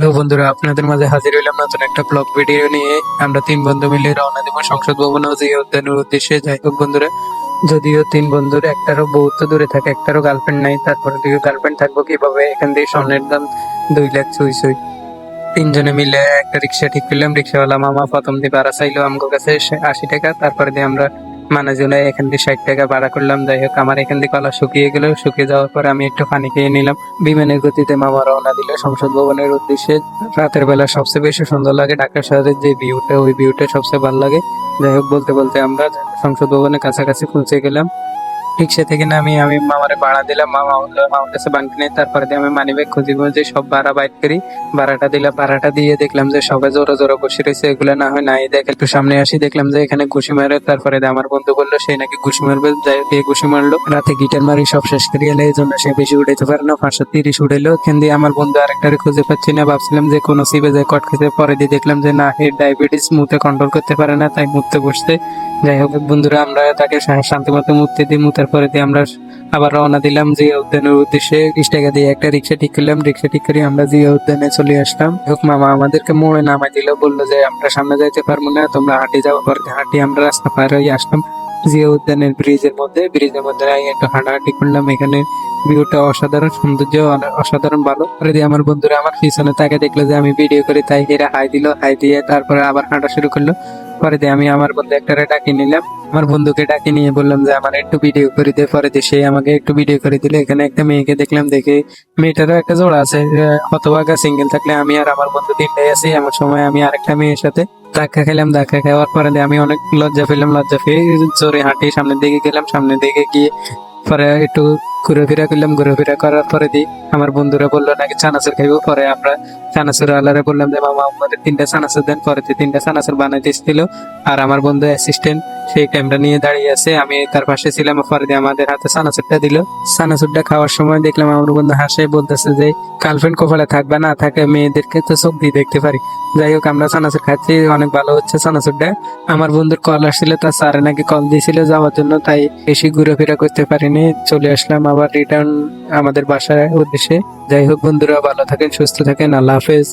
তো বন্ধুরা, আপনাদের মাঝে হাজির হইলাম নতুন একটা ব্লগ ভিডিও নিয়ে। আমরা তিন বন্ধু মিলে রওনা দেব সংসদ ভবন ও জিয়া উদ্যানের উদ্দেশ্যে। যাই হোক বন্ধুরা, যদিও তিন বন্ধুর একটারও বউ তো দূরে থাকে, একটারও গার্লফ্রেন্ড নাই, তারপরে দিকে গার্লফ্রেন্ড থাকবো কিভাবে? এখান থেকে স্বর্ণের দাম 2 লাখ ছুঁই ছুঁই। তিনজনে মিলে একটা রিক্সা ঠিক করলাম। রিক্সাওয়ালা মামা প্রথম দিয়ে ভাড়া চাইলো আমার কাছে 80 টাকা, তারপরে দিয়ে আমরা মানাজুলে এখান থেকে 60 টাকা ভাড়া করলাম। যাই হোক, আমার এখান থেকে কলা শুকিয়ে গেল। শুকিয়ে যাওয়ার পরে আমি একটু পানি খেয়ে নিলাম। বিমানের গতিতে মামা রওনা দিল সংসদ ভবনের উদ্দেশ্যে। রাতের বেলা সবচেয়ে বেশি সুন্দর লাগে ঢাকা শহরের যে ভিউটা, ওই ভিউটা সবচেয়ে ভালো লাগে। যাই হোক, বলতে বলতে আমরা সংসদ ভবনের কাছাকাছি পৌঁছে গেলাম। রিক্সা থেকে নামি আমি মামারে ভাড়া দিলাম। মামা বললো মামার কাছে বাংকি নেই। তারপরে দিয়ে আমি মানিব্যাগ খুঁজে খুঁজে সব ভাড়া বাইর করি, ভাড়াটা দিলাম। ভাড়াটা দিয়ে দেখলাম যে সবাই জোরে জোরে বসে রয়েছে। এগুলো না হয় নাই, দেখ একটু সামনে আসি, দেখলাম যে এখানে ঘুষি মারে। তারপরে দিয়ে আমার বন্ধু বললো সে নাকি ঘুষি মারবে। যাই হোক, ঘুষি মারলো। রাতে গিটার মারি সব শেষ করে এলে, এই জন্য সে বেশি উঠাইতে পারে না, 530 উঠেলো। এখান দিয়ে আমার বন্ধু আরেকটারে খুঁজে পাচ্ছি না। ভাবছিলাম যে কোনো সিবে যায় কট খেতে, পরে দিয়ে দেখলাম যে না, এর ডায়াবেটিস, মুতে কন্ট্রোল করতে পারে না, তাই মুততে বসছে। যাই হোক বন্ধুরা, আমরা তাকে শান্তি মতো মুক্তি দিই। মুতার পরে দিয়ে আমরা আবার রওনা দিলাম জিয়া উদ্যানের উদ্দেশ্যে। 20 টাকা দিয়ে একটা রিক্সা ঠিক করলাম। রিক্সা ঠিক করে আমরা জিয়া উদ্যানে চলে আসলাম। হোক, মামা আমাদেরকে মোড়ে নামাই দিল, বললো যে আমরা সামনে যাইতে পারবো না, তোমরা হাঁটি যাও। পরে হাঁটি আমরা রাস্তা পার হয়ে আসলাম জিয়া উদ্যানের ব্রিজের মধ্যে। ব্রিজের মধ্যে একটু হাঁটাহাঁটি করলাম। এখানে ভিউটা অসাধারণ, সৌন্দর্য অসাধারণ ভালো। পরে দিয়ে আমার বন্ধুরা আমার পিছনে তাকে দেখলো যে আমি ভিডিও করি, তাই এরা হাই দিল। হাই দিয়ে তারপরে আবার হাঁটা শুরু করলো। পরে দিয়ে আমি আমার বন্ধু একটারে ডাকি নিলাম। আমার বন্ধুকে ডাকি নিয়ে বললাম যে আমার একটু ভিডিও করে দে। পরে দিয়ে সে আমাকে একটু ভিডিও করে দিল। এখানে একটা মেয়েকে দেখলাম, দেখে মেয়েটারও একটা জোড়া আছে। হতভাগা সিঙ্গেল থাকলে আমি আর আমার বন্ধু তিনটাই আছি, এমন সময় আমি আরেকটা মেয়ের সাথে ধাক্কা খেলাম। ধাক্কা খাওয়ার পরে দিয়ে আমি অনেক লজ্জা পেলাম। লজ্জা পেয়ে জোরে হাঁটি সামনের দিকে গেলাম। সামনের দিকে গিয়ে পরে একটু ঘুরেফেরা করলাম। ঘুরেফেরা করার পরে দিয়ে আমার বন্ধুরা বললো নাকি চানাচুর খাইবো। পরে আমরা চানাচুর আলারে বললাম যে মামা আমাদের 3টা চানাচুর দেন। পরে 3টা চানাচুর বানাইতে দিল। আর আমার বন্ধু অ্যাসিস্ট্যান্ট সেই ক্যামেরা নিয়ে দাঁড়িয়ে আছে, আমি তার পাশে ছিলাম। পরে দিয়ে আমাদের হাতে চানাচুরটা দিল। চানাচুরটা খাওয়ার সময় দেখলাম আমার বন্ধু হাসে, বলতেছে যে গার্লফ্রেন্ড কপালে থাকবে না, থাকে মেয়েদেরকে তো চোখ দিয়ে দেখতে পারি। যাই হোক, আমরা চানাচুর খাচ্ছি, অনেক ভালো হচ্ছে চানাচুরটা। আমার বন্ধুর কল আসছিল, তার স্যারে নাকি কল দিয়েছিল যাওয়ার জন্য, তাই বেশি ঘুরেফেরা করতে পারিনি। চলে আসলাম আবার রিটার্ন আমাদের বাসার উদ্দেশ্যে। যাই হোক বন্ধুরা, ভালো থাকেন, সুস্থ থাকেন, আল্লাহ হাফেজ।